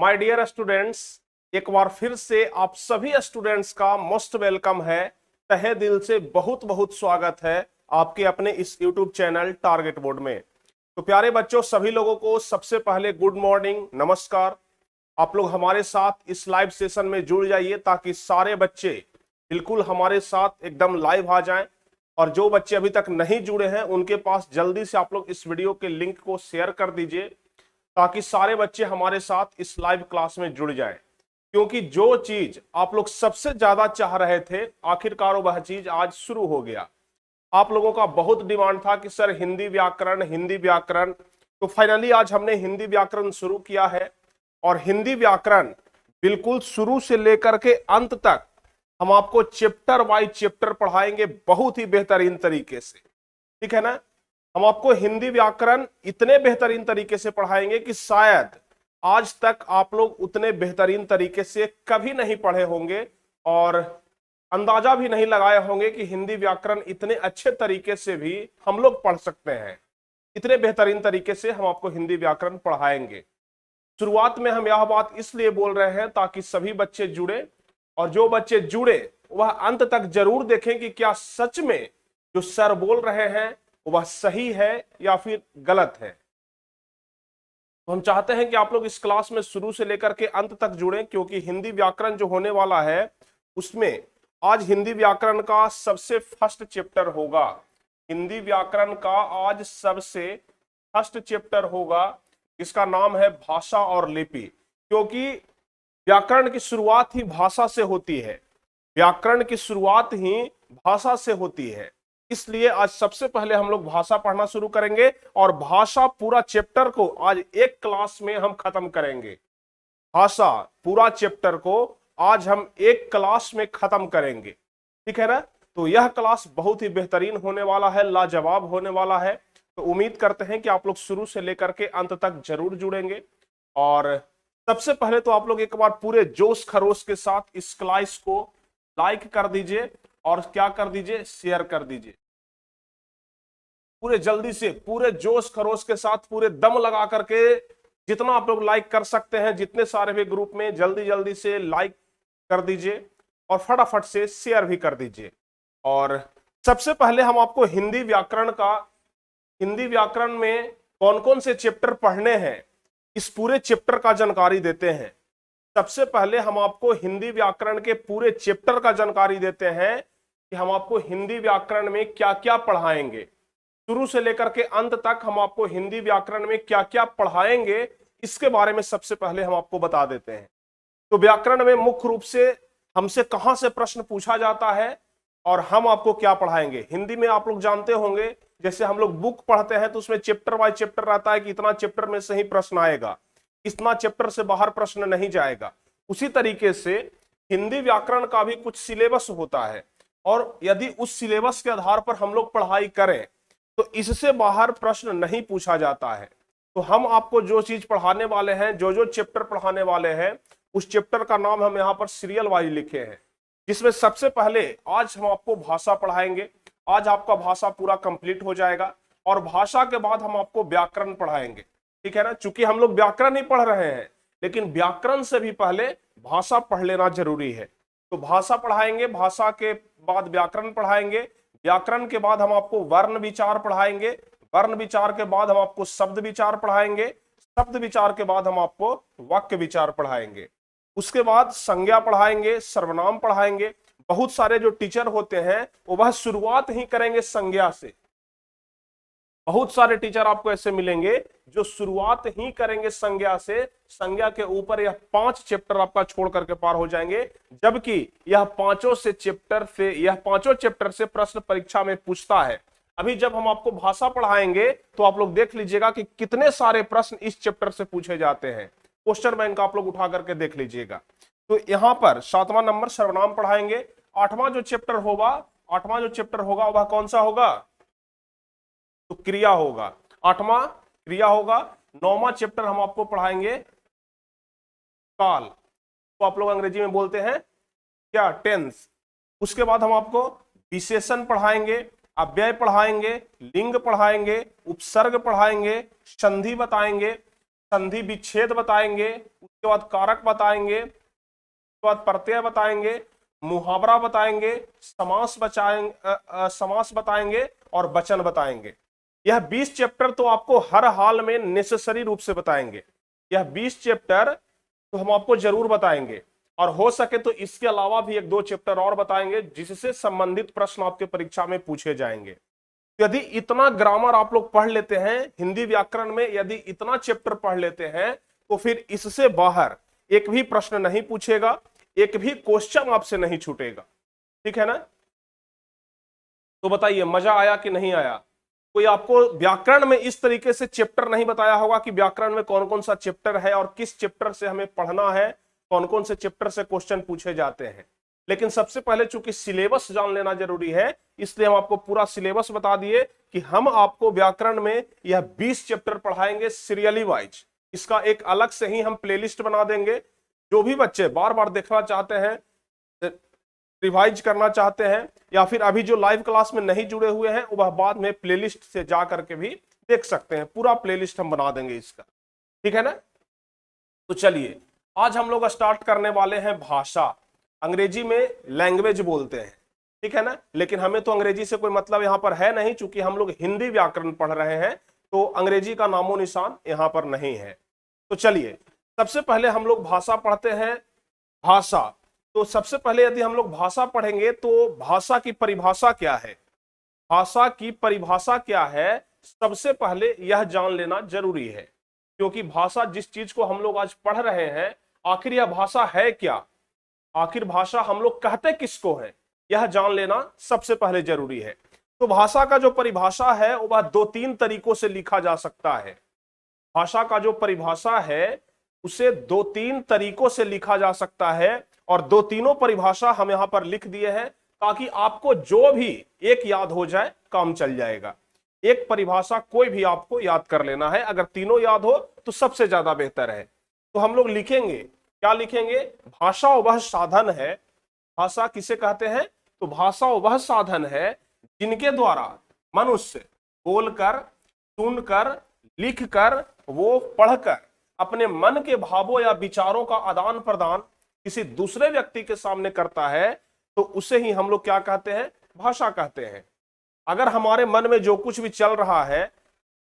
My dear students, एक बार फिर से आप सभी स्टूडेंट्स का मोस्ट वेलकम है। तहे दिल से बहुत बहुत स्वागत है आपके अपने इस यूट्यूब चैनल टारगेट बोर्ड में। तो प्यारे बच्चों, सभी लोगों को सबसे पहले गुड मॉर्निंग, नमस्कार। आप लोग हमारे साथ इस लाइव सेशन में जुड़ जाइए ताकि सारे बच्चे बिल्कुल हमारे साथ एकदम लाइव आ जाएं। और जो बच्चे अभी तक नहीं जुड़े हैं उनके पास जल्दी से आप लोग इस वीडियो के लिंक को शेयर कर दीजिए ताकि सारे बच्चे हमारे साथ इस लाइव क्लास में जुड़ जाएं। क्योंकि जो चीज आप लोग सबसे ज्यादा चाह रहे थे, आखिरकार वह चीज आज शुरू हो गया। आप लोगों का बहुत डिमांड था कि सर हिंदी व्याकरण, हिंदी व्याकरण। तो फाइनली आज हमने हिंदी व्याकरण शुरू किया है और हिंदी व्याकरण बिल्कुल शुरू से लेकर के अंत तक हम आपको चैप्टर वाइज चैप्टर पढ़ाएंगे बहुत ही बेहतरीन तरीके से। ठीक है ना? हम आपको हिंदी व्याकरण इतने बेहतरीन तरीके से पढ़ाएंगे कि शायद आज तक आप लोग उतने बेहतरीन तरीके से कभी नहीं पढ़े होंगे और अंदाजा भी नहीं लगाए होंगे कि हिंदी व्याकरण इतने अच्छे तरीके से भी हम लोग पढ़ सकते हैं। इतने बेहतरीन तरीके से हम आपको हिंदी व्याकरण पढ़ाएंगे। शुरुआत में हम यह बात इसलिए बोल रहे हैं ताकि सभी बच्चे जुड़े, और जो बच्चे जुड़े वह अंत तक जरूर देखें कि क्या सच में जो सर बोल रहे हैं वह सही है या फिर गलत है। तो हम चाहते हैं कि आप लोग इस क्लास में शुरू से लेकर के अंत तक जुड़ें, क्योंकि हिंदी व्याकरण जो होने वाला है उसमें आज हिंदी व्याकरण का सबसे फर्स्ट चैप्टर होगा। हिंदी व्याकरण का आज सबसे फर्स्ट चैप्टर होगा, इसका नाम है भाषा और लिपि। क्योंकि व्याकरण की शुरुआत ही भाषा से होती है, व्याकरण की शुरुआत ही भाषा से होती है। इसलिए आज सबसे पहले हम लोग भाषा पढ़ना शुरू करेंगे और भाषा पूरा चैप्टर को आज एक क्लास में हम खत्म करेंगे। भाषा पूरा चैप्टर को आज हम एक क्लास में खत्म करेंगे। ठीक है ना? तो यह क्लास बहुत ही बेहतरीन होने वाला है, लाजवाब होने वाला है। तो उम्मीद करते हैं कि आप लोग शुरू से लेकर के अंत तक जरूर जुड़ेंगे। और सबसे पहले तो आप लोग एक बार पूरे जोश खरोश के साथ इस क्लास को लाइक कर दीजिए और क्या कर दीजिए, शेयर कर दीजिए। पूरे जल्दी से, पूरे जोश खरोश के साथ, पूरे दम लगा करके जितना आप लोग लाइक कर सकते हैं, जितने सारे भी ग्रुप में जल्दी जल्दी से लाइक कर दीजिए और फटाफट से शेयर भी कर दीजिए। और सबसे पहले हम आपको हिंदी व्याकरण में कौन कौन से चैप्टर पढ़ने हैं इस पूरे चैप्टर का जानकारी देते हैं। सबसे पहले हम आपको हिंदी व्याकरण के पूरे चैप्टर का जानकारी देते हैं कि हम आपको हिंदी व्याकरण में क्या क्या पढ़ाएंगे। शुरू से लेकर के अंत तक हम आपको हिंदी व्याकरण में क्या क्या पढ़ाएंगे इसके बारे में सबसे पहले हम आपको बता देते हैं। तो व्याकरण में मुख्य रूप से हमसे कहां से प्रश्न पूछा जाता है और हम आपको क्या पढ़ाएंगे। हिंदी में आप लोग जानते होंगे, जैसे हम लोग बुक पढ़ते हैं तो उसमें चैप्टर वाइज चैप्टर रहता है कि इतना चैप्टर में से ही प्रश्न आएगा, इतना चैप्टर से बाहर प्रश्न नहीं जाएगा। उसी तरीके से हिंदी व्याकरण का भी कुछ सिलेबस होता है और यदि उस सिलेबस के आधार पर हम लोग पढ़ाई करें तो इससे बाहर प्रश्न नहीं पूछा जाता है। तो हम आपको जो चीज पढ़ाने वाले हैं, जो चैप्टर पढ़ाने वाले हैं, उस चैप्टर का नाम हम यहाँ पर सीरियल वाइज लिखे हैं। जिसमें सबसे पहले आज हम आपको भाषा पढ़ाएंगे। आज आपका भाषा पूरा कंप्लीट हो जाएगा और भाषा के बाद हम आपको व्याकरण पढ़ाएंगे। ठीक है ना? चूंकि हम लोग व्याकरण ही पढ़ रहे हैं, लेकिन व्याकरण से भी पहले भाषा पढ़ लेना जरूरी है। तो भाषा पढ़ाएंगे, भाषा के बाद व्याकरण पढ़ाएंगे, व्याकरण के बाद हम आपको वर्ण विचार पढ़ाएंगे, वर्ण विचार के बाद हम आपको शब्द विचार पढ़ाएंगे, शब्द विचार के बाद हम आपको वाक्य विचार पढ़ाएंगे। उसके बाद संज्ञा पढ़ाएंगे, सर्वनाम पढ़ाएंगे। बहुत सारे जो टीचर होते हैं वो वह शुरुआत ही करेंगे संज्ञा से। बहुत सारे टीचर आपको ऐसे मिलेंगे जो शुरुआत ही करेंगे संज्ञा से। संज्ञा के ऊपर यह 5 चैप्टर आपका छोड़ करके पार हो जाएंगे, जबकि यह पांचों चैप्टर से प्रश्न परीक्षा में पूछता है। अभी जब हम आपको भाषा पढ़ाएंगे तो आप लोग देख लीजिएगा कि कितने सारे प्रश्न इस चैप्टर से पूछे जाते हैं। क्वेश्चन बैंक आप लोग उठा करके देख लीजिएगा। तो यहां पर 7वां नंबर सर्वनाम पढ़ाएंगे। 8वां जो चैप्टर होगा वह कौन सा होगा? तो क्रिया होगा। 8वां क्रिया होगा। 9वां चैप्टर हम आपको पढ़ाएंगे काल, तो आप लोग अंग्रेजी में बोलते हैं क्या, टेंस। उसके बाद हम आपको विशेषण पढ़ाएंगे, अव्यय पढ़ाएंगे, लिंग पढ़ाएंगे, उपसर्ग पढ़ाएंगे, संधि बताएंगे, संधि विच्छेद बताएंगे, उसके बाद कारक बताएंगे, उसके बाद प्रत्यय बताएंगे, मुहावरा बताएंगे, समास बताएंगे और वचन बताएंगे। यह 20 चैप्टर तो आपको हर हाल में नेसेसरी रूप से बताएंगे। यह 20 चैप्टर तो हम आपको जरूर बताएंगे, और हो सके तो इसके अलावा भी 1-2 चैप्टर और बताएंगे जिससे संबंधित प्रश्न आपके परीक्षा में पूछे जाएंगे। यदि इतना ग्रामर आप लोग पढ़ लेते हैं, हिंदी व्याकरण में यदि इतना चैप्टर पढ़ लेते हैं, तो फिर इससे बाहर एक भी प्रश्न नहीं पूछेगा, एक भी क्वेश्चन आपसे नहीं छूटेगा। ठीक है ना? तो बताइए मजा आया कि नहीं आया? कोई आपको व्याकरण में इस तरीके से चैप्टर नहीं बताया होगा कि व्याकरण में कौन कौन सा चैप्टर है और किस चैप्टर से हमें पढ़ना है, कौन कौन से चैप्टर से क्वेश्चन पूछे जाते हैं। लेकिन सबसे पहले चूंकि सिलेबस जान लेना जरूरी है, इसलिए हम आपको पूरा सिलेबस बता दिए कि हम आपको व्याकरण में यह 20 चैप्टर पढ़ाएंगे सीरियली वाइज। इसका एक अलग से ही हम प्लेलिस्ट बना देंगे। जो भी बच्चे बार बार देखना चाहते हैं, रिवाइज करना चाहते हैं, या फिर अभी जो लाइव क्लास में नहीं जुड़े हुए हैं, वह बाद में प्लेलिस्ट से जा करके भी देख सकते हैं। पूरा प्लेलिस्ट हम बना देंगे इसका। ठीक है ना? तो चलिए आज हम लोग स्टार्ट करने वाले हैं भाषा। अंग्रेजी में लैंग्वेज बोलते हैं, ठीक है ना? लेकिन हमें तो अंग्रेजी से कोई मतलब यहाँ पर है नहीं, चूंकि हम लोग हिंदी व्याकरण पढ़ रहे हैं, तो अंग्रेजी का नामो निशान यहाँ पर नहीं है। तो चलिए सबसे पहले हम लोग भाषा पढ़ते हैं। भाषा, तो सबसे पहले यदि हम लोग भाषा पढ़ेंगे तो भाषा की परिभाषा क्या है, भाषा की परिभाषा क्या है, सबसे पहले यह जान लेना जरूरी है। क्योंकि भाषा जिस चीज को हम लोग आज पढ़ रहे हैं, आखिर यह भाषा है क्या, आखिर भाषा हम लोग कहते किसको है, यह जान लेना सबसे पहले जरूरी है। तो भाषा का जो परिभाषा है वह 2-3 तरीकों से लिखा जा सकता है। भाषा का जो परिभाषा है उसे 2-3 तरीकों से लिखा जा सकता है, और 2-3 परिभाषा हम यहां पर लिख दिए हैं ताकि आपको जो भी एक याद हो जाए काम चल जाएगा। एक परिभाषा कोई भी आपको याद कर लेना है, अगर तीनों याद हो तो सबसे ज्यादा बेहतर है। तो हम लोग लिखेंगे, क्या लिखेंगे? भाषा वह साधन है। भाषा किसे कहते हैं? तो भाषा वह साधन है जिनके द्वारा मनुष्य बोलकर, सुनकर, लिखकर, वो पढ़कर अपने मन के भावों या विचारों का आदान प्रदान किसी दूसरे व्यक्ति के सामने करता है, तो उसे ही हम लोग क्या कहते हैं? भाषा कहते हैं। अगर हमारे मन में जो कुछ भी चल रहा है,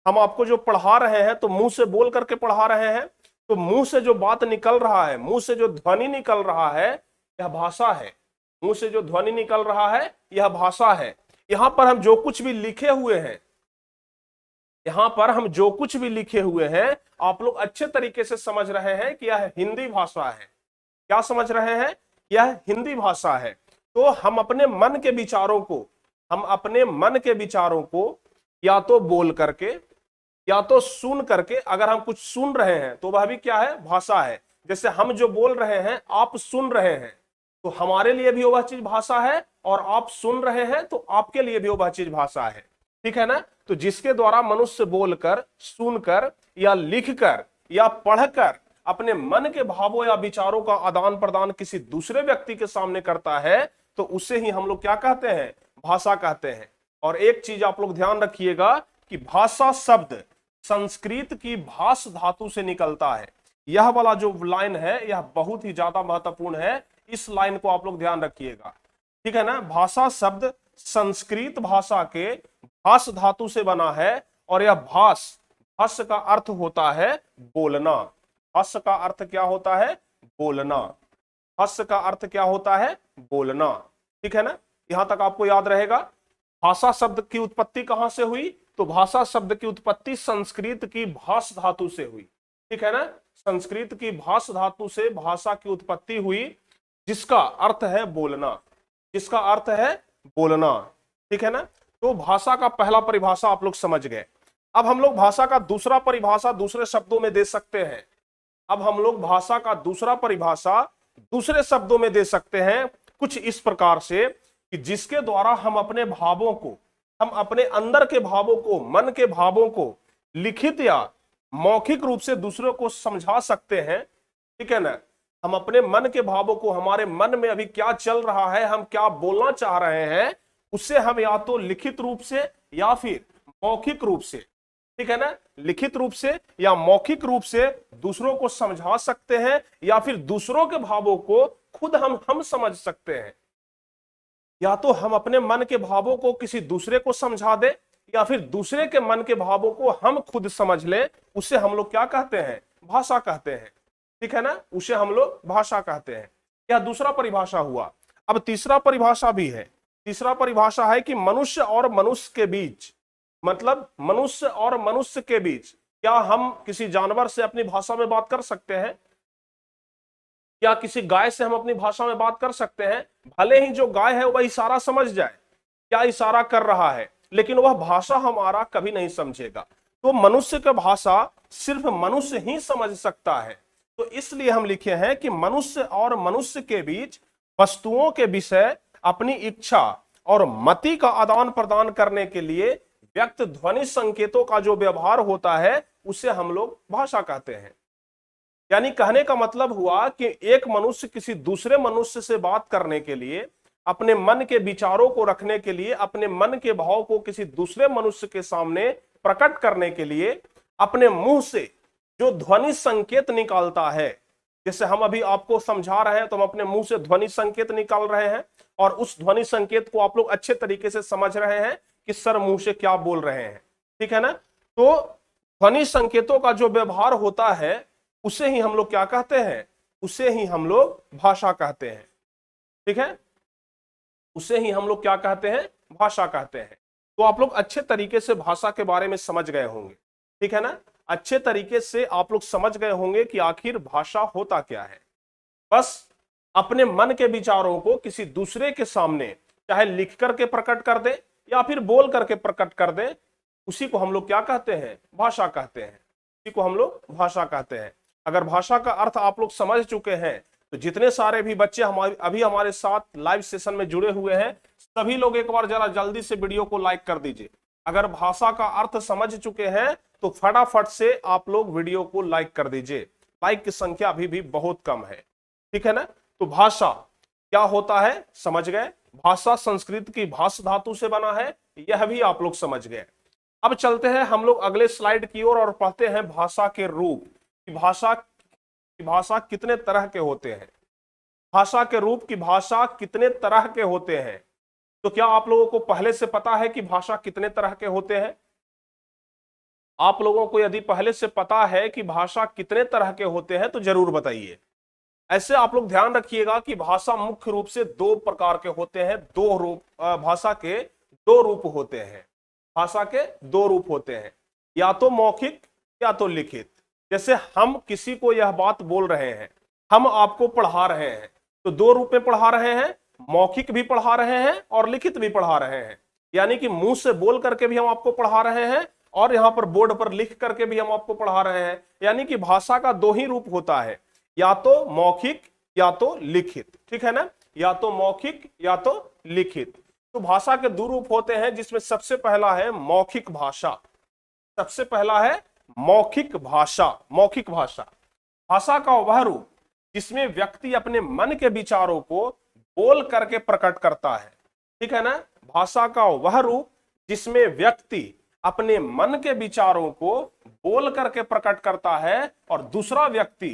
हम आपको जो पढ़ा रहे हैं तो मुंह से बोल करके पढ़ा रहे हैं, तो मुंह से जो बात निकल रहा है, मुंह से जो ध्वनि निकल रहा है, यह भाषा है। मुंह से जो ध्वनि निकल रहा है यह भाषा है। यहां पर हम जो कुछ भी लिखे हुए हैं, यहां पर हम जो कुछ भी लिखे हुए हैं, आप लोग अच्छे तरीके से समझ रहे हैं कि यह हिंदी भाषा है। क्या समझ रहे हैं? यह हिंदी भाषा है। तो हम अपने मन के विचारों को, हम अपने मन के विचारों को या तो बोल करके या तो सुन करके, अगर हम कुछ सुन रहे हैं तो वह भी क्या है? भाषा है। जैसे हम जो बोल रहे हैं आप सुन रहे हैं, तो हमारे लिए भी वह चीज भाषा है, और आप सुन रहे हैं तो आपके लिए भी वह चीज भाषा है। ठीक है ना? तो जिसके द्वारा मनुष्य बोलकर, सुनकर या लिखकर या पढ़कर अपने मन के भावों या विचारों का आदान प्रदान किसी दूसरे व्यक्ति के सामने करता है, तो उसे ही हम लोग क्या कहते हैं? भाषा कहते हैं। और एक चीज आप लोग ध्यान रखिएगा कि भाषा शब्द संस्कृत की भाष धातु से निकलता है। यह वाला जो लाइन है यह बहुत ही ज्यादा महत्वपूर्ण है, इस लाइन को आप लोग ध्यान रखिएगा। ठीक है ना? भाषा शब्द संस्कृत भाषा के भाष धातु से बना है, और यह भाष, भाष का अर्थ होता है बोलना। भाष का अर्थ क्या होता है? बोलना। भाष का अर्थ क्या होता है? बोलना। ठीक है ना? यहां तक आपको याद रहेगा। भाषा शब्द की उत्पत्ति कहां से हुई? तो भाषा शब्द की उत्पत्ति संस्कृत की भाष धातु से हुई। ठीक है ना? संस्कृत की भाष धातु से भाषा की उत्पत्ति हुई, जिसका अर्थ है बोलना, जिसका अर्थ है बोलना। ठीक है ना? तो भाषा का पहला परिभाषा आप लोग समझ गए। अब हम लोग भाषा का दूसरा परिभाषा दूसरे शब्दों में दे सकते हैं। अब हम लोग भाषा का दूसरा परिभाषा दूसरे शब्दों में दे सकते हैं, कुछ इस प्रकार से कि जिसके द्वारा हम अपने भावों को, हम अपने अंदर के भावों को, मन के भावों को लिखित या मौखिक रूप से दूसरों को समझा सकते हैं। ठीक है ना? हम अपने मन के भावों को, हमारे मन में अभी क्या चल रहा है, हम क्या बोलना चाह रहे हैं, उसे हम या तो लिखित रूप से या फिर मौखिक रूप से ठीक है ना, लिखित रूप से या मौखिक रूप से दूसरों को समझा सकते हैं, या फिर दूसरों के भावों को खुद हम समझ सकते हैं। या तो हम अपने मन के भावों को किसी दूसरे को समझा दे, या फिर दूसरे के मन के भावों को हम खुद समझ लें, उसे हम लोग क्या कहते हैं, भाषा कहते हैं। ठीक है ना, उसे हम लोग भाषा कहते हैं। यह दूसरा परिभाषा हुआ। अब तीसरा परिभाषा भी है। तीसरा परिभाषा है कि मनुष्य और मनुष्य के बीच, मतलब मनुष्य और मनुष्य के बीच क्या हम किसी जानवर से अपनी भाषा में बात कर सकते हैं? क्या किसी गाय से हम अपनी भाषा में बात कर सकते हैं? भले ही जो गाय है वह इशारा समझ जाए क्या इशारा कर रहा है, लेकिन वह भाषा हमारा कभी नहीं समझेगा। तो मनुष्य का भाषा सिर्फ मनुष्य ही समझ सकता है। तो इसलिए हम लिखे हैं कि मनुष्य और मनुष्य के बीच वस्तुओं के विषय अपनी इच्छा और मति का आदान प्रदान करने के लिए व्यक्त ध्वनि संकेतों का जो व्यवहार होता है उसे हम लोग भाषा कहते हैं। यानी कहने का मतलब हुआ कि एक मनुष्य किसी दूसरे मनुष्य से बात करने के लिए, अपने मन के विचारों को रखने के लिए, अपने मन के भाव को किसी दूसरे मनुष्य के सामने प्रकट करने के लिए अपने मुंह से जो ध्वनि संकेत निकालता है, जैसे हम अभी आपको समझा रहे हैं तो हम अपने मुंह से ध्वनि संकेत निकाल रहे हैं, और उस ध्वनि संकेत को आप लोग अच्छे तरीके से समझ रहे हैं कि सर मुंह से क्या बोल रहे हैं। ठीक है ना, तो ध्वनि संकेतों का जो व्यवहार होता है उसे ही हम लोग क्या कहते हैं, उसे ही हम लोग भाषा कहते हैं। ठीक है, उसे ही हम लोग क्या कहते हैं, भाषा कहते हैं। तो आप लोग अच्छे तरीके से भाषा के बारे में समझ गए होंगे। ठीक है ना, अच्छे तरीके से आप लोग समझ गए होंगे कि आखिर भाषा होता क्या है। बस अपने मन के विचारों को किसी दूसरे के सामने चाहे लिख करके प्रकट कर दे या फिर बोल करके प्रकट कर दे, उसी को हम लोग क्या कहते हैं, भाषा कहते हैं। उसी को हम लोग भाषा कहते हैं। अगर भाषा का अर्थ आप लोग समझ चुके हैं तो जितने सारे भी बच्चे अभी हमारे साथ लाइव सेशन में जुड़े हुए हैं, सभी लोग एक बार जरा जल्दी से वीडियो को लाइक कर दीजिए। अगर भाषा का अर्थ समझ चुके हैं तो फटाफट से आप लोग वीडियो को लाइक कर दीजिए। लाइक की संख्या अभी भी बहुत कम है। ठीक है ना, तो भाषा क्या होता है समझ गए। भाषा संस्कृत की भाष धातु से बना है, यह भी आप लोग समझ गए। अब चलते हैं हम लोग अगले स्लाइड की ओर और पढ़ते हैं भाषा के रूप। भाषा कितने तरह के होते हैं, भाषा के रूप की भाषा कितने तरह के होते हैं। तो क्या आप लोगों को पहले से पता है कि भाषा कितने तरह के होते हैं? आप लोगों को यदि पहले से पता है कि भाषा कितने तरह के होते हैं तो जरूर बताइए। ऐसे आप लोग ध्यान रखिएगा कि भाषा मुख्य रूप से दो प्रकार के होते हैं। भाषा के दो रूप होते हैं। भाषा के दो रूप होते हैं, या तो मौखिक या तो लिखित। जैसे हम किसी को यह बात बोल रहे हैं, हम आपको पढ़ा रहे हैं, तो दो रूप में पढ़ा रहे हैं, मौखिक भी पढ़ा रहे हैं और लिखित भी पढ़ा रहे हैं। यानी कि मुंह से बोल करके भी हम आपको पढ़ा रहे हैं और यहाँ पर बोर्ड पर लिख करके भी हम आपको पढ़ा रहे हैं। यानी कि भाषा का दो ही रूप होता है, या तो मौखिक या तो लिखित। ठीक है ना, या तो मौखिक या तो लिखित। तो भाषा के दो रूप होते हैं, जिसमें सबसे पहला है मौखिक भाषा। सबसे पहला है मौखिक भाषा। मौखिक भाषा भाषा का वह रूप जिसमें व्यक्ति अपने मन के विचारों को बोल करके प्रकट करता है। ठीक है ना, भाषा का वह रूप जिसमें व्यक्ति अपने मन के विचारों को बोल करके प्रकट करता है और दूसरा व्यक्ति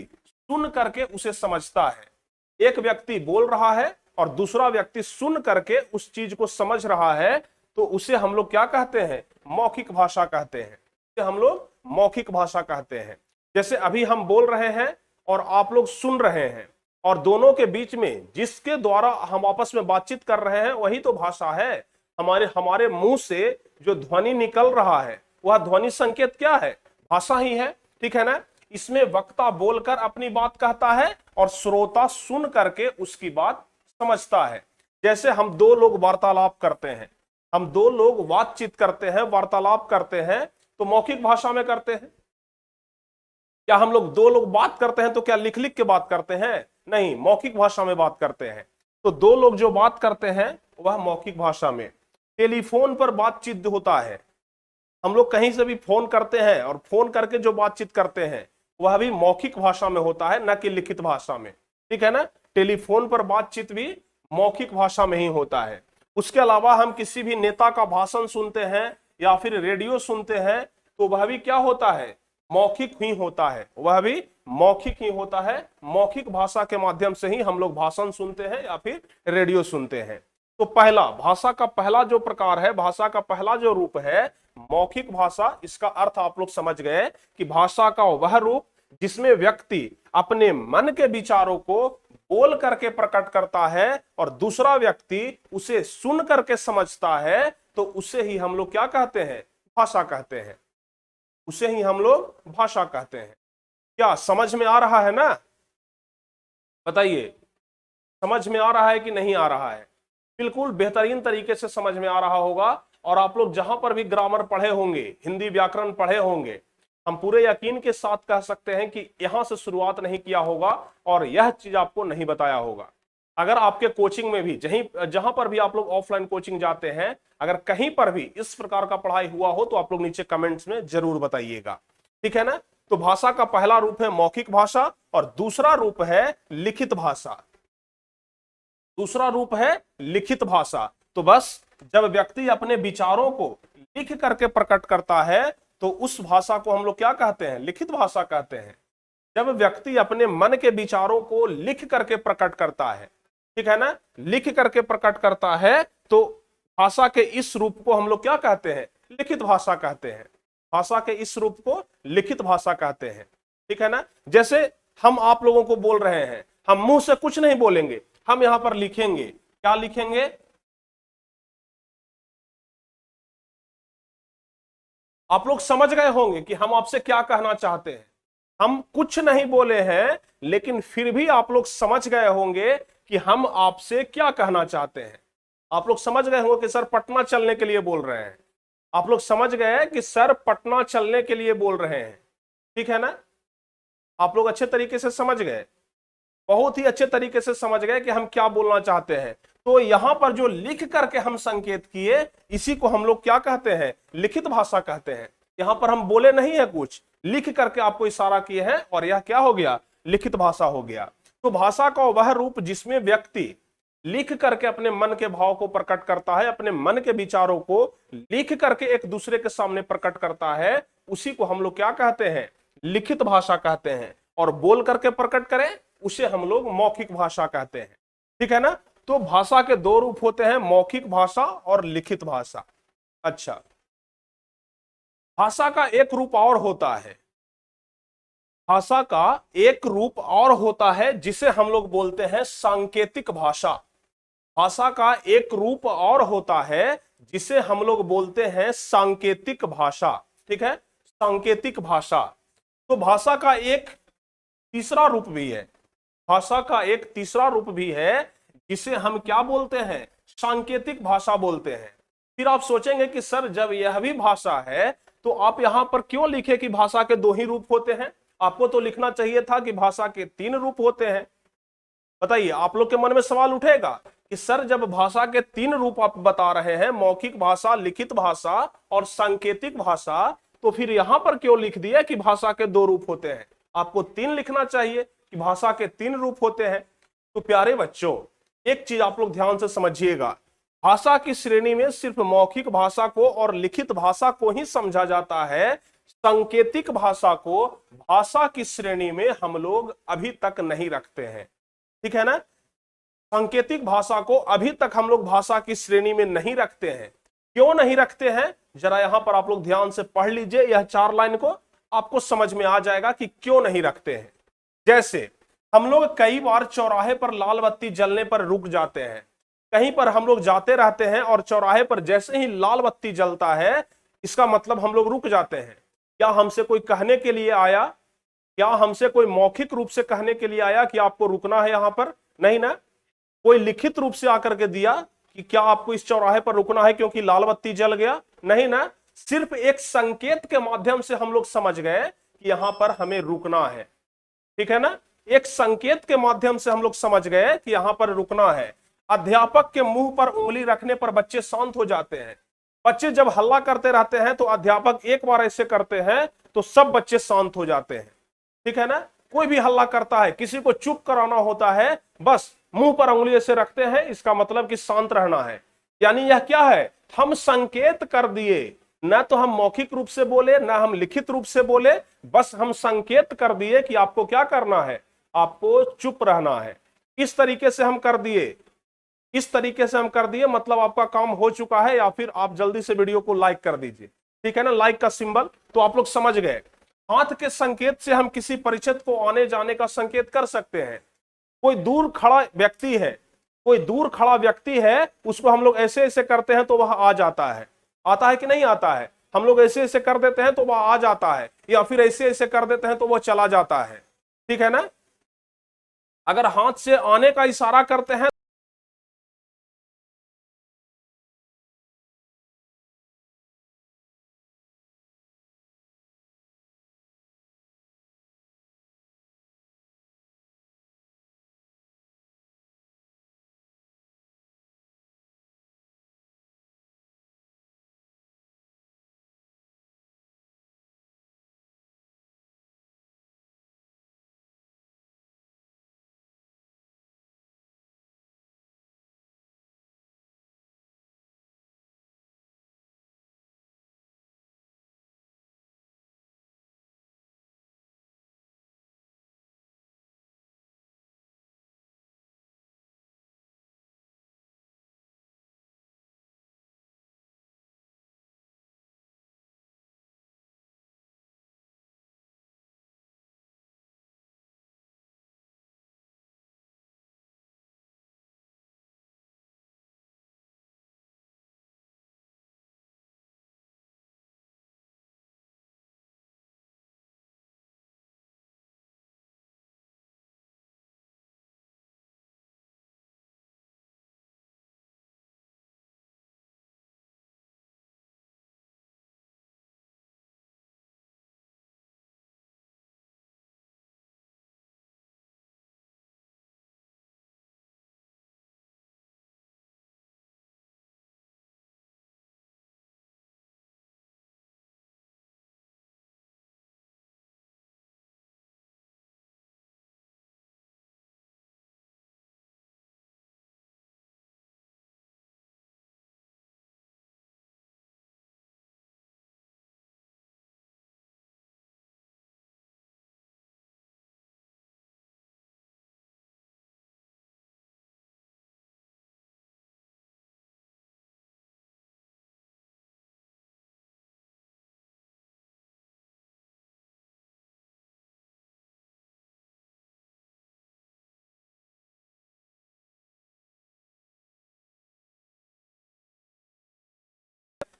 सुन करके उसे समझता है। एक व्यक्ति बोल रहा है और दूसरा व्यक्ति सुन करके उस चीज को समझ रहा है, तो उसे हम लोग क्या कहते हैं, मौखिक भाषा कहते हैं। उसे हम लोग मौखिक भाषा कहते हैं। जैसे अभी हम बोल रहे हैं और आप लोग सुन रहे हैं, और दोनों के बीच में जिसके द्वारा हम आपस में बातचीत कर रहे हैं वही तो भाषा है। हमारे मुंह से जो ध्वनि निकल रहा है वह ध्वनि संकेत क्या है, भाषा ही है। ठीक है ना, इसमें वक्ता बोलकर अपनी बात कहता है और श्रोता सुन करके उसकी बात समझता है। जैसे हम दो लोग वार्तालाप करते हैं, हम दो लोग बातचीत करते हैं, वार्तालाप करते हैं, तो मौखिक भाषा में करते हैं। क्या हम लोग दो लोग बात करते हैं तो क्या लिख लिख के बात करते हैं? नहीं, मौखिक भाषा में बात करते हैं। तो दो लोग जो बात करते हैं वह मौखिक भाषा में। टेलीफोन पर बातचीत होता है, हम लोग कहीं से भी फोन करते हैं और फोन करके जो बातचीत करते हैं वह भी मौखिक भाषा में होता है, न कि लिखित भाषा में। ठीक है ना, टेलीफोन पर बातचीत भी मौखिक भाषा में ही होता है। उसके अलावा हम किसी भी नेता का भाषण सुनते हैं या फिर रेडियो सुनते हैं तो वह भी क्या होता है, मौखिक ही होता है, वह भी मौखिक ही होता है। मौखिक भाषा के माध्यम से ही हम लोग भाषण सुनते हैं या फिर रेडियो सुनते हैं। तो पहला भाषा का पहला जो प्रकार है, भाषा का पहला जो रूप है मौखिक भाषा, इसका अर्थ आप लोग समझ गए कि भाषा का वह रूप जिसमें व्यक्ति अपने मन के विचारों को बोल करके प्रकट करता है और दूसरा व्यक्ति उसे सुन करके समझता है, तो उसे ही हम लोग क्या कहते हैं, भाषा कहते हैं, उसे ही हम लोग भाषा कहते हैं। क्या समझ में आ रहा है ना, बताइए, समझ में आ रहा है कि नहीं आ रहा है? बिल्कुल बेहतरीन तरीके से समझ में आ रहा होगा। और आप लोग जहां पर भी ग्रामर पढ़े होंगे, हिंदी व्याकरण पढ़े होंगे, हम पूरे यकीन के साथ कह सकते हैं कि यहां से शुरुआत नहीं किया होगा और यह चीज आपको नहीं बताया होगा। अगर आपके कोचिंग में भी जहां पर भी आप लोग ऑफलाइन कोचिंग जाते हैं, अगर कहीं पर भी इस प्रकार का पढ़ाई हुआ हो तो आप लोग नीचे कमेंट्स में जरूर बताइएगा, ठीक है ना। तो भाषा का पहला रूप है मौखिक भाषा और दूसरा रूप है लिखित भाषा, दूसरा रूप है लिखित भाषा। तो बस जब व्यक्ति अपने विचारों को लिख करके प्रकट करता है तो उस भाषा को हम लोग क्या कहते हैं, लिखित भाषा कहते हैं। जब व्यक्ति अपने मन के विचारों को लिख करके प्रकट करता है, ठीक है ना, लिख करके प्रकट करता है, तो भाषा के इस रूप को हम लोग क्या कहते हैं, लिखित भाषा कहते हैं। भाषा के इस रूप को लिखित भाषा कहते हैं, ठीक है ना। जैसे हम आप लोगों को बोल रहे हैं, हम मुंह से कुछ नहीं बोलेंगे, हम यहां पर लिखेंगे। क्या लिखेंगे, आप लोग समझ गए होंगे कि हम आपसे क्या कहना चाहते हैं। हम कुछ नहीं बोले हैं लेकिन फिर भी आप लोग समझ गए होंगे कि हम आपसे क्या कहना चाहते हैं। आप लोग समझ गए होंगे कि सर पटना चलने के लिए बोल रहे हैं, आप लोग समझ गए कि सर पटना चलने के लिए बोल रहे हैं, ठीक है ना। आप लोग अच्छे तरीके से समझ गए, बहुत ही अच्छे तरीके से समझ गए कि हम क्या बोलना चाहते हैं। तो यहां पर जो लिख करके हम संकेत किए, इसी को हम लोग क्या कहते हैं, लिखित भाषा कहते हैं। यहां पर हम बोले नहीं है कुछ, लिख करके आपको इशारा किए हैं और यह क्या हो गया, लिखित भाषा हो गया। तो भाषा का वह रूप जिसमें व्यक्ति लिख करके अपने मन के भाव को प्रकट करता है, अपने मन के विचारों को लिख करके एक दूसरे के सामने प्रकट करता है, उसी को हम लोग क्या कहते हैं, लिखित भाषा कहते हैं। और बोल करके प्रकट करें उसे हम लोग मौखिक भाषा कहते हैं, ठीक है ना। तो भाषा के दो रूप होते हैं, मौखिक भाषा और लिखित भाषा। अच्छा, भाषा का एक रूप और होता है, भाषा का एक रूप और होता है जिसे हम लोग बोलते हैं सांकेतिक भाषा। भाषा का एक रूप और होता है जिसे हम लोग बोलते हैं सांकेतिक भाषा, ठीक है, सांकेतिक भाषा। तो भाषा का एक तीसरा रूप भी है, भाषा का एक तीसरा रूप भी है जिसे हम क्या बोलते हैं, सांकेतिक भाषा बोलते हैं। फिर आप सोचेंगे कि सर जब यह भी भाषा है तो आप यहां पर क्यों लिखे कि भाषा के दो ही रूप होते हैं, आपको तो लिखना चाहिए था कि भाषा के तीन रूप होते हैं। बताइए, आप लोग के मन में सवाल उठेगा कि सर जब भाषा के तीन रूप आप बता रहे हैं, मौखिक भाषा, लिखित भाषा और सांकेतिक भाषा, तो फिर यहां पर क्यों लिख दिया कि भाषा के दो रूप होते हैं। आपको तीन लिखना चाहिए कि भाषा के तीन रूप होते हैं। तो प्यारे बच्चों, एक चीज आप लोग ध्यान से समझिएगा, भाषा की श्रेणी में सिर्फ मौखिक भाषा को और लिखित भाषा को ही समझा जाता है। सांकेतिक भाषा को भाषा की श्रेणी में हम लोग अभी तक नहीं रखते हैं, ठीक है ना। सांकेतिक भाषा को अभी तक हम लोग भाषा की श्रेणी में नहीं रखते हैं। क्यों नहीं रखते हैं, जरा यहां पर आप लोग ध्यान से पढ़ लीजिए, यह चार लाइन को आपको समझ में आ जाएगा कि क्यों नहीं रखते हैं। जैसे हम लोग कई बार चौराहे पर लाल बत्ती जलने पर रुक जाते हैं, कहीं पर हम लोग जाते रहते हैं और चौराहे पर जैसे ही लाल बत्ती जलता है, इसका मतलब हम लोग रुक जाते हैं। क्या हमसे कोई कहने के लिए आया, क्या हमसे कोई मौखिक रूप से कहने के लिए आया कि आपको रुकना है यहां पर, नहीं ना। कोई लिखित रूप से आकर के दिया कि क्या आपको इस चौराहे पर रुकना है क्योंकि लाल बत्ती जल गया, नहीं ना। सिर्फ एक संकेत के माध्यम से हम लोग समझ गए कि यहां पर हमें रुकना है, ठीक है ना। एक संकेत के माध्यम से हम लोग समझ गए कि यहां पर रुकना है। अध्यापक के मुंह पर उंगली रखने पर बच्चे शांत हो जाते हैं। बच्चे जब हल्ला करते रहते हैं तो अध्यापक एक बार ऐसे करते हैं तो सब बच्चे शांत हो जाते हैं, ठीक है ना। कोई भी हल्ला करता है, किसी को चुप कराना होता है, बस मुंह पर उंगली ऐसे रखते हैं, इसका मतलब कि शांत रहना है। यानी यह क्या है, हम संकेत कर दिए, ना तो हम मौखिक रूप से बोले, ना हम लिखित रूप से बोले, बस हम संकेत कर दिए कि आपको क्या करना है, आपको चुप रहना है। इस तरीके से हम कर दिए, इस तरीके से हम कर दिए, मतलब आपका काम हो चुका है। या फिर आप जल्दी से वीडियो को लाइक कर दीजिए, ठीक है ना, लाइक का सिंबल। तो आप लोग समझ गए, हाथ के संकेत से हम किसी परिचित को आने जाने का संकेत कर सकते हैं। कोई दूर खड़ा व्यक्ति है, कोई दूर खड़ा व्यक्ति है, उसको हम लोग ऐसे ऐसे करते हैं तो वह आ जाता है। आता है कि नहीं आता है? हम लोग ऐसे ऐसे कर देते हैं तो वह आ जाता है, या फिर ऐसे ऐसे कर देते हैं तो वह चला जाता है, ठीक है ना। अगर हाथ से आने का इशारा करते हैं,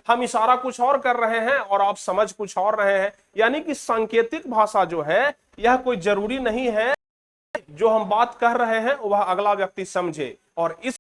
हम इशारा कुछ और कर रहे हैं और आप समझ कुछ और रहे हैं। यानी कि सांकेतिक भाषा जो है, यह कोई जरूरी नहीं है जो हम बात कह रहे हैं वह अगला व्यक्ति समझे। और इस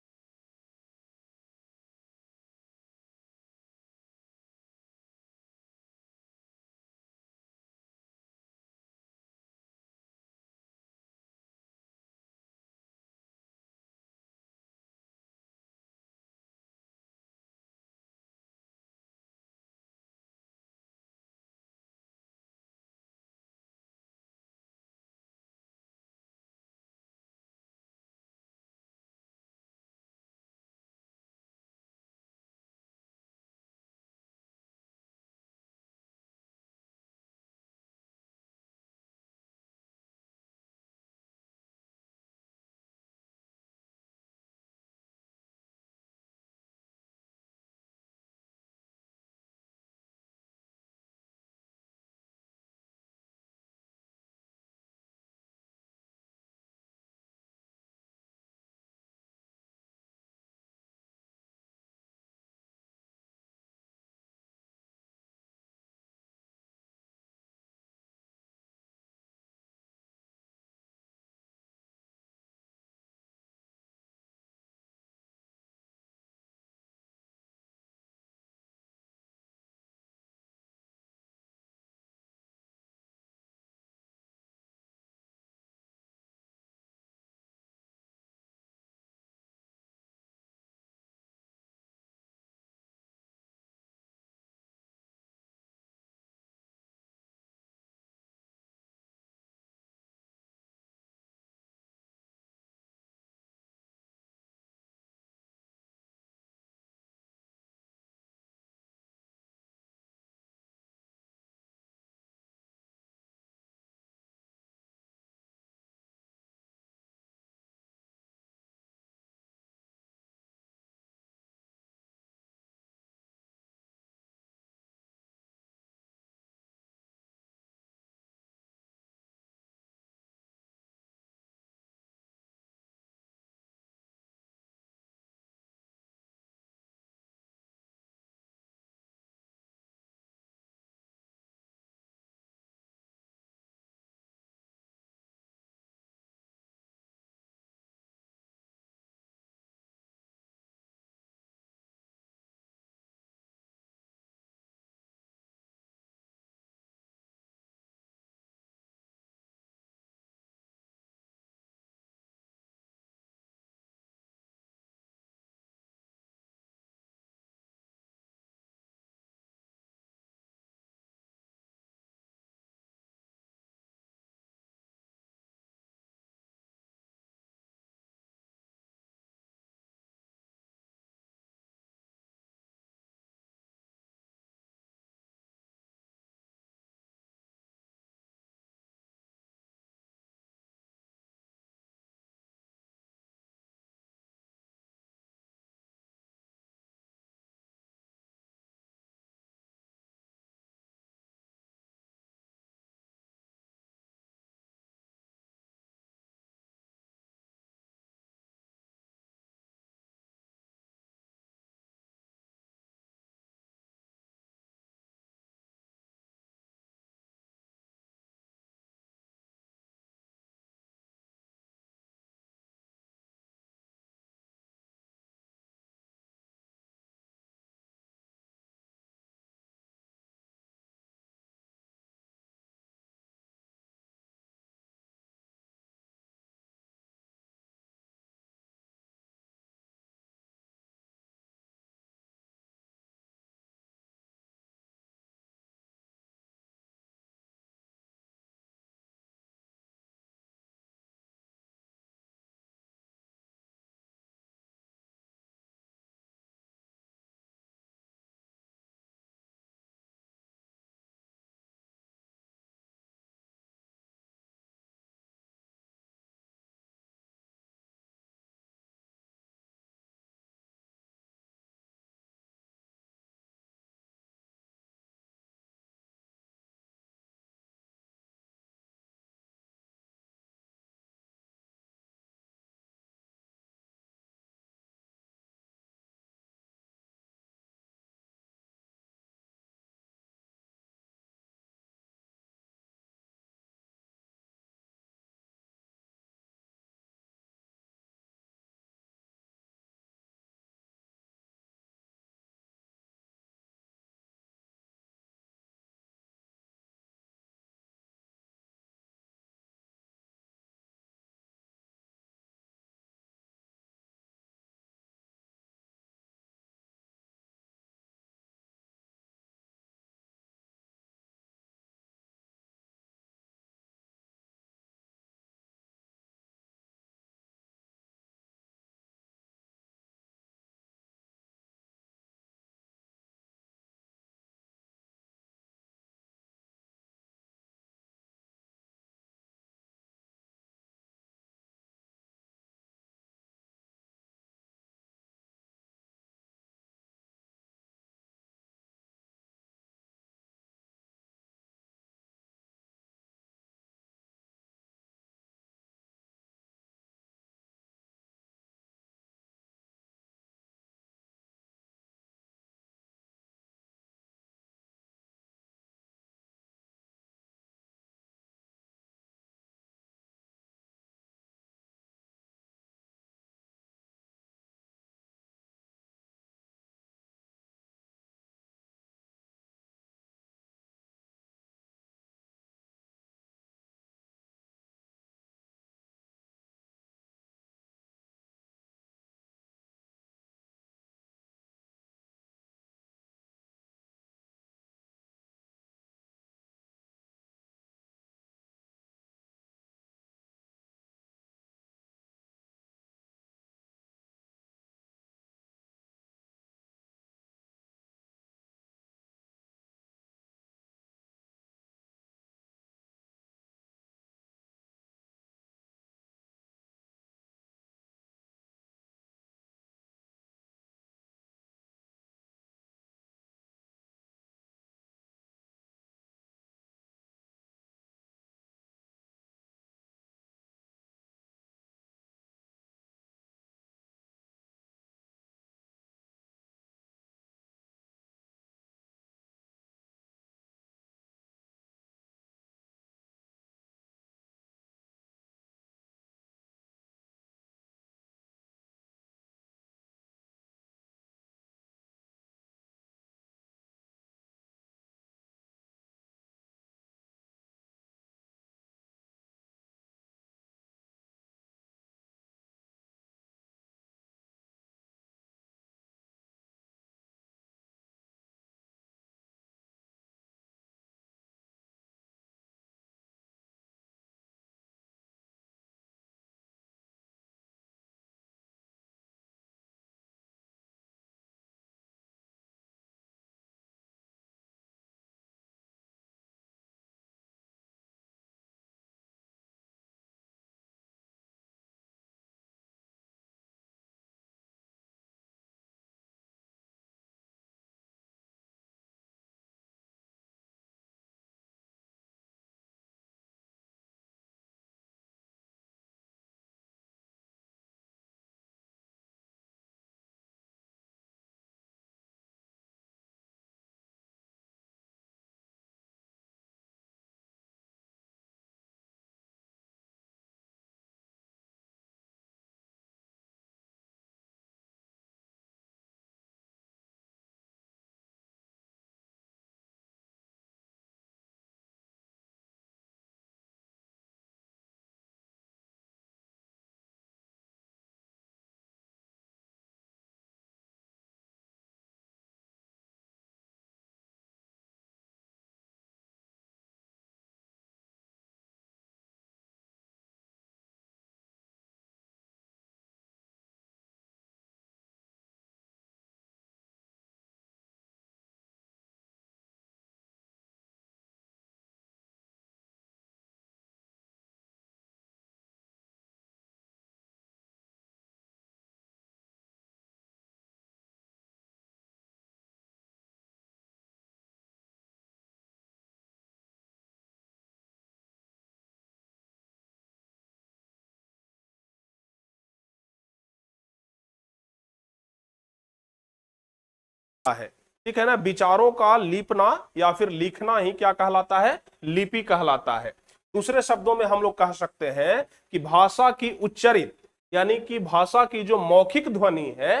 है, ठीक है ना। विचारों का लिपना या फिर लिखना ही क्या कहलाता है, लिपि कहलाता है। दूसरे शब्दों में हम लोग कह सकते हैं कि भाषा की उच्चरित यानी कि भाषा की जो मौखिक ध्वनि है,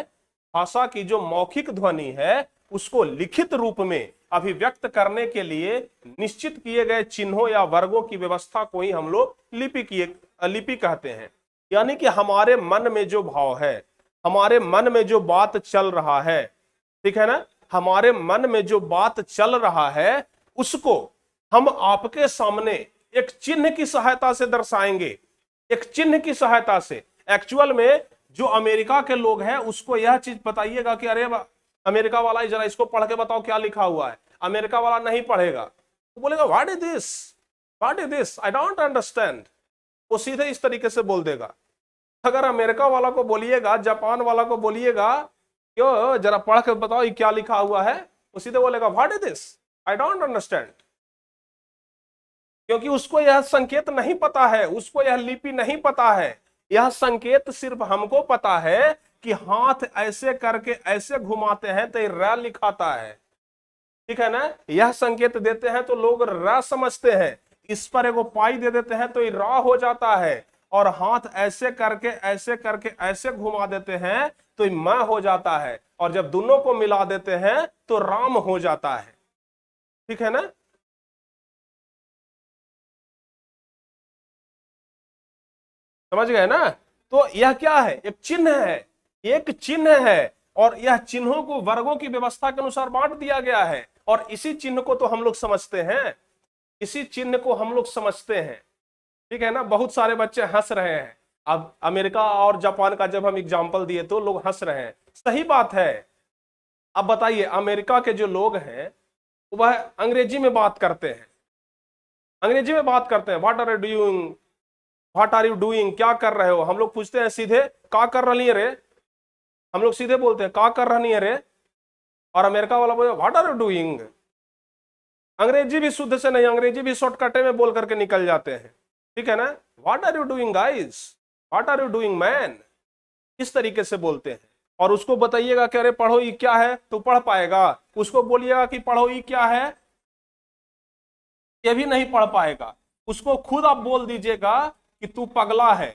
भाषा की जो मौखिक ध्वनि है उसको लिखित रूप में अभिव्यक्त करने के लिए निश्चित किए गए चिन्हों या वर्गों की व्यवस्था को ही हम लोग लिपि कहते हैं। यानी कि हमारे मन में जो भाव है, हमारे मन में जो बात चल रहा है, ठीक है ना, हमारे मन में जो बात चल रहा है उसको हम आपके सामने एक चिन्ह की सहायता से दर्शाएंगे, एक चिन्ह की सहायता से। एक्चुअल में जो अमेरिका के लोग हैं उसको यह चीज बताइएगा कि अरे अमेरिका वाला जरा इसको पढ़ के बताओ क्या लिखा हुआ है, अमेरिका वाला नहीं पढ़ेगा, वो बोलेगा what is this, what is this, I don't understand. वो सीधे इस तरीके से बोल देगा। अगर अमेरिका वाला को बोलिएगा, जापान वाला को बोलिएगा क्यों जरा पढ़ के बताओ ये क्या लिखा हुआ है, वो सीधे बोलेगा what is this, I don't understand. क्योंकि उसको यह संकेत नहीं पता है, उसको यह लिपि नहीं पता है। यह संकेत सिर्फ हमको पता है कि हाथ ऐसे करके ऐसे घुमाते हैं तो र लिखाता है, ठीक है ना। यह संकेत देते हैं तो लोग र समझते हैं, इस पर एगो पाई दे देते हैं तो ये रा हो जाता है, और हाथ ऐसे करके ऐसे करके ऐसे घुमा देते हैं तो ये म हो जाता है, और जब दोनों को मिला देते हैं तो राम हो जाता है, ठीक है ना। समझ गए ना। तो यह क्या है, एक चिन्ह है, एक चिन्ह है, और यह चिन्हों को वर्गों की व्यवस्था के अनुसार बांट दिया गया है। और इसी चिन्ह को तो हम लोग समझते हैं, इसी चिन्ह को हम लोग समझते हैं, ठीक है ना। बहुत सारे बच्चे हंस रहे हैं। अब अमेरिका और जापान का जब हम एग्जाम्पल दिए तो लोग हंस रहे हैं, सही बात है। अब बताइए अमेरिका के जो लोग हैं वह अंग्रेजी में बात करते हैं, अंग्रेजी में बात करते हैं, what are you doing, what are you doing, क्या कर रहे हो। हम लोग पूछते हैं सीधे का कर रही है रे, हम लोग सीधे बोलते हैं का कर रही है रे, और अमेरिका वाला बोले व्हाट आर यू डूइंग। अंग्रेजी भी शुद्ध से नहीं, अंग्रेजी भी शॉर्टकटे में बोल करके निकल जाते हैं, ठीक है ना। What are you doing guys, what are you doing man, इस तरीके से बोलते हैं। और उसको बताइएगा कि अरे पढ़ो ये क्या है तो पढ़ पाएगा, उसको बोलिएगा कि पढ़ो ये क्या है, ये भी नहीं पढ़ पाएगा। उसको खुद आप बोल दीजिएगा कि तू पगला है,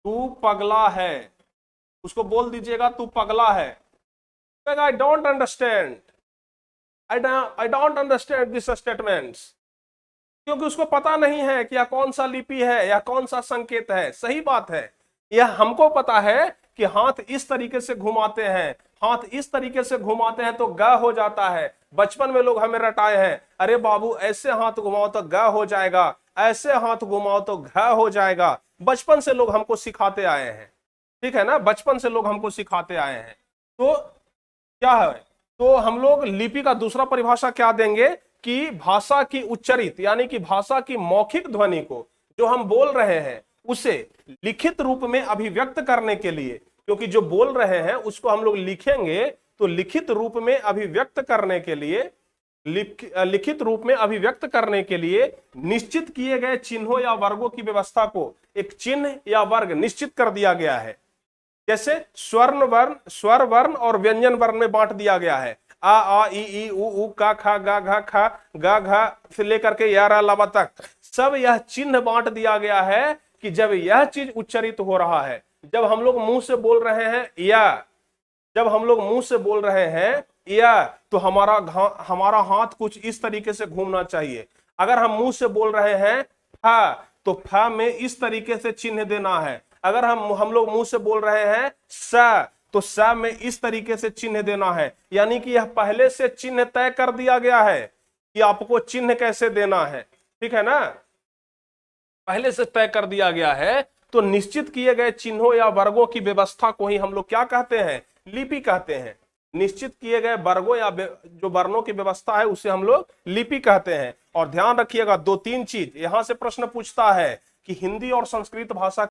तू पगला है, उसको बोल दीजिएगा तू पगला है, I don't understand, I don't understand this statements. क्योंकि उसको पता नहीं है कि यह कौन सा लिपि है या कौन सा संकेत है। सही बात है, यह हमको पता है कि हाथ इस तरीके से घुमाते हैं, हाथ इस तरीके से घुमाते हैं तो ग हो जाता है। बचपन में लोग हमें रटाए हैं, अरे बाबू ऐसे हाथ घुमाओ तो ग हो जाएगा, ऐसे हाथ घुमाओ तो घ हो जाएगा। बचपन से लोग हमको सिखाते आए हैं, ठीक है ना, बचपन से लोग हमको सिखाते आए हैं। तो क्या है, तो हम लोग लिपि का दूसरा परिभाषा क्या देंगे कि भाषा की उच्चरित यानी कि भाषा की मौखिक ध्वनि को जो हम बोल रहे हैं उसे लिखित रूप में अभिव्यक्त करने के लिए, क्योंकि जो बोल रहे हैं उसको हम लोग लिखेंगे तो लिखित रूप में अभिव्यक्त करने के लिए, लिखित रूप में अभिव्यक्त करने के लिए निश्चित किए गए चिन्हों या वर्गों की व्यवस्था को एक चिन्ह या वर्ग निश्चित कर दिया गया है। जैसे स्वर वर्ण और व्यंजन वर्ण में बांट दिया गया है, आ ई उ का खा गा घा खा गा घा से लेकर के या रा लावा तक सब यह चिन्ह बांट दिया गया है कि जब यह चीज उच्चरित हो रहा है, जब हम लोग मुंह से बोल रहे हैं या, जब हम लोग मुंह से बोल रहे हैं या, तो हमारा हाथ कुछ इस तरीके से घूमना चाहिए। अगर हम मुंह से बोल रहे हैं फा तो फा में इस तरीके से चिन्ह देना है। अगर हम लोग मुंह से बोल रहे हैं सा तो सा में इस तरीके से चिन्ह देना है। यानी कि यह पहले से चिन्ह तय कर दिया गया है कि आपको चिन्ह कैसे देना है, ठीक है ना, पहले से तय कर दिया गया है। तो निश्चित किए गए चिन्हों या वर्गों की व्यवस्था को ही हम लोग क्या कहते हैं, लिपि कहते हैं। निश्चित किए गए वर्गों या जो वर्णों की व्यवस्था है उसे हम लोग लिपि कहते हैं। और ध्यान रखिएगा 2-3 चीज, यहां से प्रश्न पूछता है कि हिंदी और संस्कृत भाषा